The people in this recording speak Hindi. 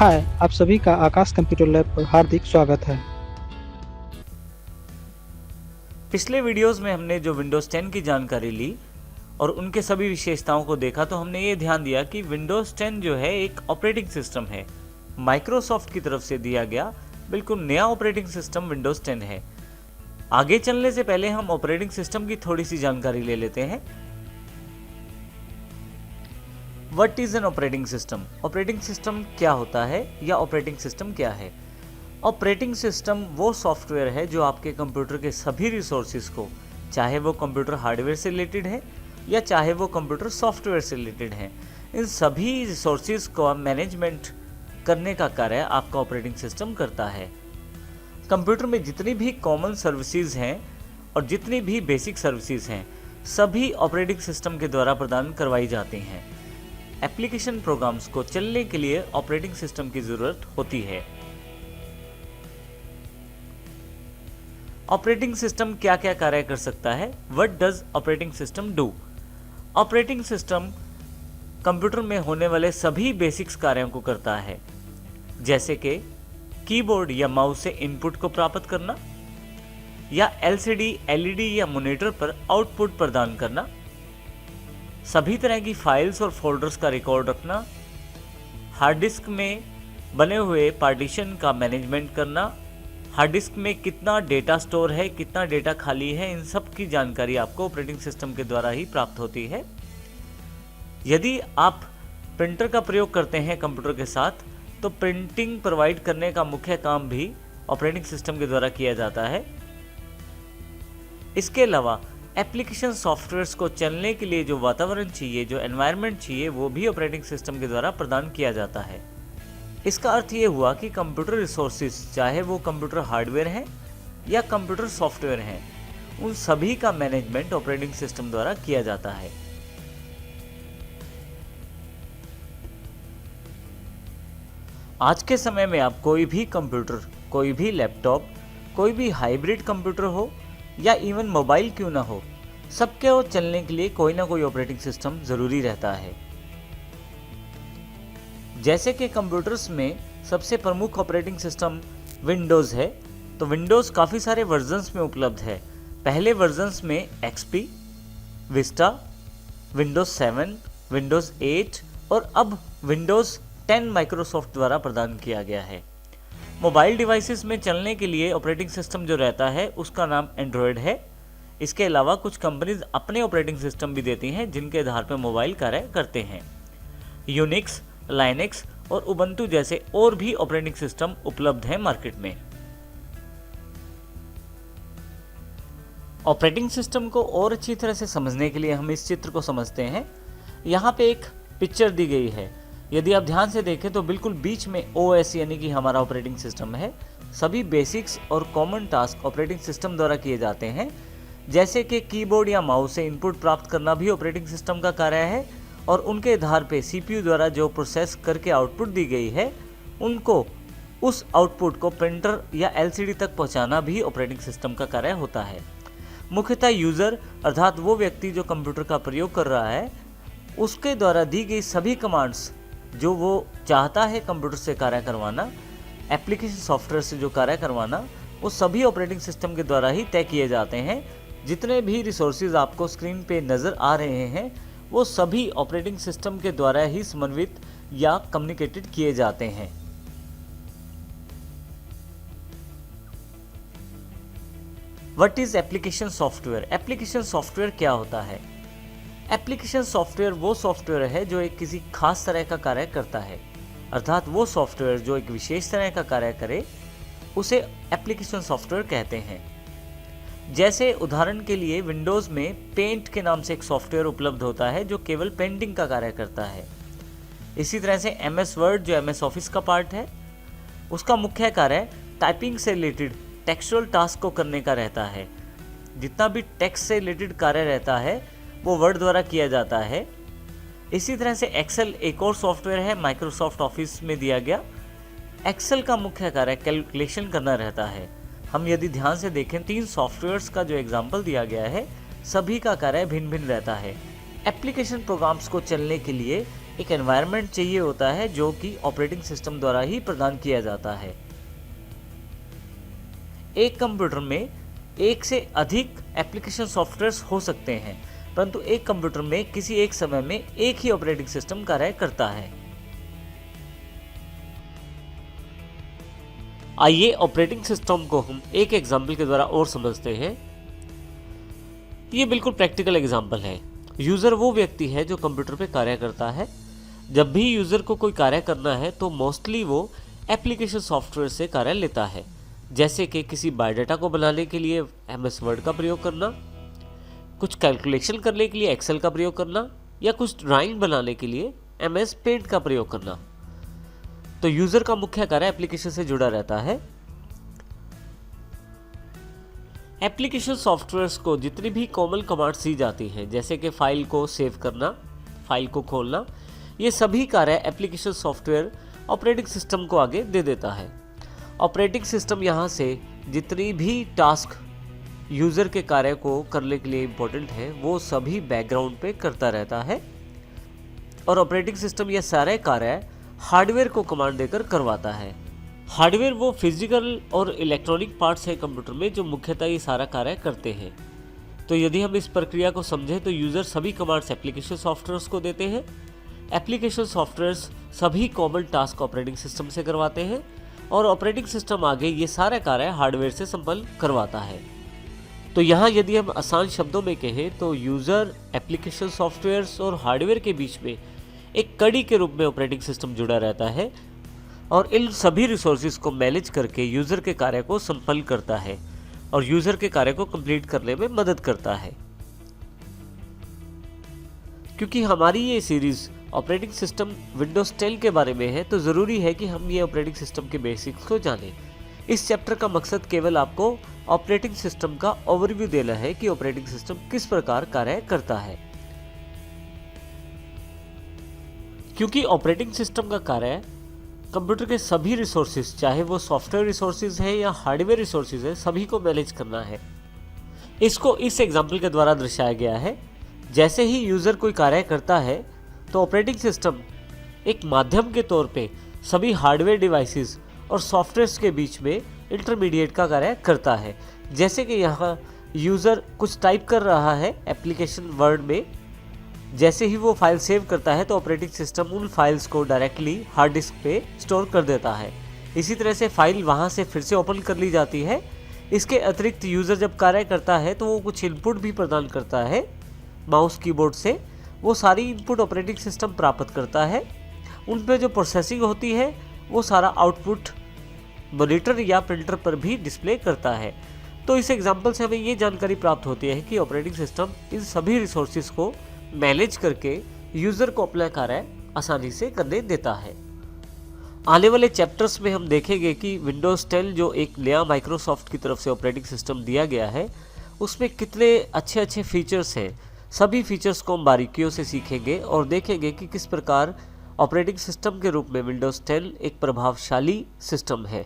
हाय, आप सभी का आकाश कंप्यूटर लैब पर हार्दिक स्वागत है। पिछले वीडियोस में हमने जो विंडोज़ 10 की जानकारी ली और उनके सभी विशेषताओं को देखा तो हमने ये ध्यान दिया कि विंडोज़ 10 जो है एक ऑपरेटिंग सिस्टम है, माइक्रोसॉफ्ट की तरफ से दिया गया बिल्कुल नया ऑपरेटिंग सिस्टम विंडोज़ 10 है। आगे चलने से पहले हम ऑपरेटिंग सिस्टम की थोड़ी सी जानकारी ले लेते हैं। What is an operating system? Operating system क्या होता है या ऑपरेटिंग सिस्टम क्या है? ऑपरेटिंग सिस्टम वो सॉफ्टवेयर है जो आपके कंप्यूटर के सभी रिसोर्सेज को, चाहे वो कंप्यूटर हार्डवेयर से रिलेटेड है या चाहे वो कंप्यूटर सॉफ्टवेयर से रिलेटेड है, इन सभी रिसोर्सेज को मैनेजमेंट करने का कार्य आपका ऑपरेटिंग सिस्टम करता है। कंप्यूटर में जितनी भी कॉमन सर्विसेज हैं और जितनी भी बेसिक सर्विसेज हैं, सभी ऑपरेटिंग सिस्टम के द्वारा प्रदान करवाई जाती हैं। एप्लीकेशन प्रोग्राम्स को चलने के लिए ऑपरेटिंग सिस्टम की ज़रूरत होती है। ऑपरेटिंग सिस्टम क्या क्या कार्य कर सकता है? What does operating system do? Operating system computer में होने वाले सभी बेसिक्स कार्यों को करता है, जैसे कि कीबोर्ड या माउस से इनपुट को प्राप्त करना, या एलसीडी, एलईडी या मॉनिटर पर आउटपुट प्रदान करना, सभी तरह की फाइल्स और फोल्डर्स का रिकॉर्ड रखना, हार्ड डिस्क में बने हुए पार्टीशन का मैनेजमेंट करना, हार्ड डिस्क में कितना डेटा स्टोर है, कितना डेटा खाली है, इन सब की जानकारी आपको ऑपरेटिंग सिस्टम के द्वारा ही प्राप्त होती है। यदि आप प्रिंटर का प्रयोग करते हैं कंप्यूटर के साथ, तो प्रिंटिंग प्रोवाइड करने का मुख्य काम भी ऑपरेटिंग सिस्टम के द्वारा किया जाता है। इसके अलावा एप्लीकेशन सॉफ्टवेयर्स को चलने के लिए जो वातावरण चाहिए, जो एनवायरनमेंट चाहिए, वो भी ऑपरेटिंग सिस्टम के द्वारा प्रदान किया जाता है। इसका अर्थ ये हुआ कि कंप्यूटर रिसोर्सेज, चाहे वो कंप्यूटर हार्डवेयर हैं या कंप्यूटर सॉफ्टवेयर हैं, उन सभी का मैनेजमेंट ऑपरेटिंग सिस्टम द्वारा किया जाता है। आज के समय में आप कोई भी कंप्यूटर, कोई भी लैपटॉप, कोई भी हाइब्रिड कंप्यूटर हो या इवन मोबाइल क्यों ना हो, सबके और चलने के लिए कोई ना कोई ऑपरेटिंग सिस्टम ज़रूरी रहता है। जैसे कि कंप्यूटर्स में सबसे प्रमुख ऑपरेटिंग सिस्टम विंडोज़ है, तो विंडोज़ काफ़ी सारे वर्जन्स में उपलब्ध है। पहले वर्जन्स में एक्सपी, विस्टा, विंडोज़ 7, विंडोज़ 8 और अब विंडोज़ 10 माइक्रोसॉफ्ट द्वारा प्रदान किया गया है। मोबाइल डिवाइसेस में चलने के लिए ऑपरेटिंग सिस्टम जो रहता है उसका नाम एंड्रॉयड है। इसके अलावा कुछ कंपनीज अपने ऑपरेटिंग सिस्टम भी देती हैं जिनके आधार पर मोबाइल कार्य करते हैं। यूनिक्स, लाइनेक्स और उबंटू जैसे और भी ऑपरेटिंग सिस्टम उपलब्ध हैं मार्केट में। ऑपरेटिंग सिस्टम को और अच्छी तरह से समझने के लिए हम इस चित्र को समझते हैं। यहाँ पे एक पिक्चर दी गई है। यदि आप ध्यान से देखें तो बिल्कुल बीच में OS यानी कि हमारा ऑपरेटिंग सिस्टम है। सभी बेसिक्स और कॉमन टास्क ऑपरेटिंग सिस्टम द्वारा किए जाते हैं, जैसे कि कीबोर्ड या माउस से इनपुट प्राप्त करना भी ऑपरेटिंग सिस्टम का कार्य है, और उनके आधार पे CPU द्वारा जो प्रोसेस करके आउटपुट दी गई है, उनको उस आउटपुट को प्रिंटर या LCD तक पहुंचाना भी ऑपरेटिंग सिस्टम का कार्य होता है। मुख्यतः यूज़र अर्थात वो व्यक्ति जो कंप्यूटर का प्रयोग कर रहा है, उसके द्वारा दी गई सभी कमांड्स जो वो चाहता है कंप्यूटर से कार्य करवाना, एप्लीकेशन सॉफ्टवेयर से जो कार्य करवाना, वो सभी ऑपरेटिंग सिस्टम के द्वारा ही तय किए जाते हैं। जितने भी रिसोर्सेज आपको स्क्रीन पे नज़र आ रहे हैं, वो सभी ऑपरेटिंग सिस्टम के द्वारा ही समन्वित या कम्युनिकेटेड किए जाते हैं। What is application software? Application software क्या होता है? एप्लीकेशन सॉफ्टवेयर वो सॉफ्टवेयर है जो एक किसी खास तरह का कार्य करता है, अर्थात वो सॉफ्टवेयर जो एक विशेष तरह का कार्य करे उसे एप्लीकेशन सॉफ्टवेयर कहते हैं। जैसे उदाहरण के लिए विंडोज़ में पेंट के नाम से एक सॉफ्टवेयर उपलब्ध होता है जो केवल पेंटिंग का कार्य करता है। इसी तरह से MS वर्ड जो MS ऑफिस का पार्ट है, उसका मुख्य कार्य टाइपिंग से रिलेटेड टेक्सचुअल टास्क को करने का रहता है। जितना भी टेक्स्ट से रिलेटेड कार्य रहता है वो वर्ड द्वारा किया जाता है। इसी तरह से एक्सेल एक और सॉफ्टवेयर है माइक्रोसॉफ्ट ऑफिस में दिया गया। एक्सेल का मुख्य कार्य कैलकुलेशन करना रहता है। हम यदि ध्यान से देखें, 3 सॉफ्टवेयर्स का जो एग्जाम्पल दिया गया है, सभी का कार्य भिन्न भिन्न रहता है। एप्लीकेशन प्रोग्राम्स को चलने के लिए एक एनवायरनमेंट चाहिए होता है जो कि ऑपरेटिंग सिस्टम द्वारा ही प्रदान किया जाता है। एक कंप्यूटर में एक से अधिक एप्लीकेशन सॉफ्टवेयर्स हो सकते हैं, परंतु एक कंप्यूटर में किसी एक समय में एक ही ऑपरेटिंग सिस्टम कार्य करता है। आइए ऑपरेटिंग सिस्टम को हम एक एग्जाम्पल के द्वारा और समझते हैं। ये बिल्कुल प्रैक्टिकल एग्जाम्पल है। यूज़र वो व्यक्ति है जो कंप्यूटर पे कार्य करता है। जब भी यूज़र को कोई कार्य करना है तो मोस्टली वो एप्लीकेशन सॉफ्टवेयर से कार्य लेता है, जैसे कि किसी बायोडाटा को बनाने के लिए MS वर्ड का प्रयोग करना, कुछ कैलकुलेशन करने के लिए एक्सेल का प्रयोग करना, या कुछ ड्राइंग बनाने के लिए MS पेंट का प्रयोग करना। तो यूज़र का मुख्य कार्य एप्लीकेशन से जुड़ा रहता है। एप्लीकेशन सॉफ्टवेयर्स को जितनी भी कॉमन कमांड्स दी जाती हैं, जैसे कि फाइल को सेव करना, फाइल को खोलना, ये सभी कार्य एप्लीकेशन सॉफ्टवेयर ऑपरेटिंग सिस्टम को आगे दे देता है। ऑपरेटिंग सिस्टम यहाँ से जितनी भी टास्क यूज़र के कार्य को करने के लिए इम्पोर्टेंट है वो सभी बैकग्राउंड पे करता रहता है, और ऑपरेटिंग सिस्टम ये सारे कार्य हार्डवेयर को कमांड देकर करवाता है। हार्डवेयर वो फिजिकल और इलेक्ट्रॉनिक पार्ट्स हैं कंप्यूटर में जो मुख्यतः ये सारा कार्य करते हैं। तो यदि हम इस प्रक्रिया को समझें तो यूज़र सभी कमांड्स एप्लीकेशन सॉफ्टवेयर्स को देते हैं। एप्लीकेशन सॉफ्टवेयर्स सभी कॉमन टास्क ऑपरेटिंग सिस्टम से करवाते हैं, और ऑपरेटिंग सिस्टम आगे ये सारे कार्य हार्डवेयर से संपन्न करवाता है। तो यहाँ यदि हम आसान शब्दों में कहें तो यूज़र, एप्लीकेशन सॉफ्टवेयर्स और हार्डवेयर के बीच में एक कड़ी के रूप में ऑपरेटिंग सिस्टम जुड़ा रहता है, और इन सभी रिसोर्सेज को मैनेज करके यूज़र के कार्य को संपन्न करता है और यूज़र के कार्य को कंप्लीट करने में मदद करता है। क्योंकि हमारी ये सीरीज़ ऑपरेटिंग सिस्टम विंडोज़ 10 के बारे में है, तो ज़रूरी है कि हम ये ऑपरेटिंग सिस्टम के बेसिक्स को जानें। इस चैप्टर का मकसद केवल आपको ऑपरेटिंग सिस्टम का ओवरव्यू देना है कि ऑपरेटिंग सिस्टम किस प्रकार कार्य करता है। क्योंकि ऑपरेटिंग सिस्टम का कार्य कंप्यूटर के सभी रिसोर्सेज, चाहे वो सॉफ्टवेयर रिसोर्सेज हैं या हार्डवेयर रिसोर्सेज हैं, सभी को मैनेज करना है। इसको इस एग्जाम्पल के द्वारा दर्शाया गया है। जैसे ही यूज़र कोई कार्य करता है तो ऑपरेटिंग सिस्टम एक माध्यम के तौर पे सभी हार्डवेयर डिवाइसेस और सॉफ्टवेयर्स के बीच में इंटरमीडिएट का कार्य करता है। जैसे कि यहाँ यूज़र कुछ टाइप कर रहा है एप्लीकेशन वर्ड में, जैसे ही वो फाइल सेव करता है तो ऑपरेटिंग सिस्टम उन फाइल्स को डायरेक्टली हार्ड डिस्क पे स्टोर कर देता है। इसी तरह से फाइल वहाँ से फिर से ओपन कर ली जाती है। इसके अतिरिक्त यूज़र जब कार्य करता है तो वो कुछ इनपुट भी प्रदान करता है माउस कीबोर्ड से। वो सारी इनपुट ऑपरेटिंग सिस्टम प्राप्त करता है। उन पे जो प्रोसेसिंग होती है वो सारा आउटपुट मॉनिटर या प्रिंटर पर भी डिस्प्ले करता है। तो इस एग्जाम्पल से हमें ये जानकारी प्राप्त होती है कि ऑपरेटिंग सिस्टम इन सभी रिसोर्सेज को मैनेज करके यूज़र को अपना कार्य आसानी से करने देता है। आने वाले चैप्टर्स में हम देखेंगे कि विंडोज़ 10 जो एक नया माइक्रोसॉफ्ट की तरफ से ऑपरेटिंग सिस्टम दिया गया है, उसमें कितने अच्छे अच्छे फीचर्स हैं। सभी फीचर्स को हम बारीकियों से सीखेंगे और देखेंगे कि किस प्रकार ऑपरेटिंग सिस्टम के रूप में विंडोज़ 10 एक प्रभावशाली सिस्टम है।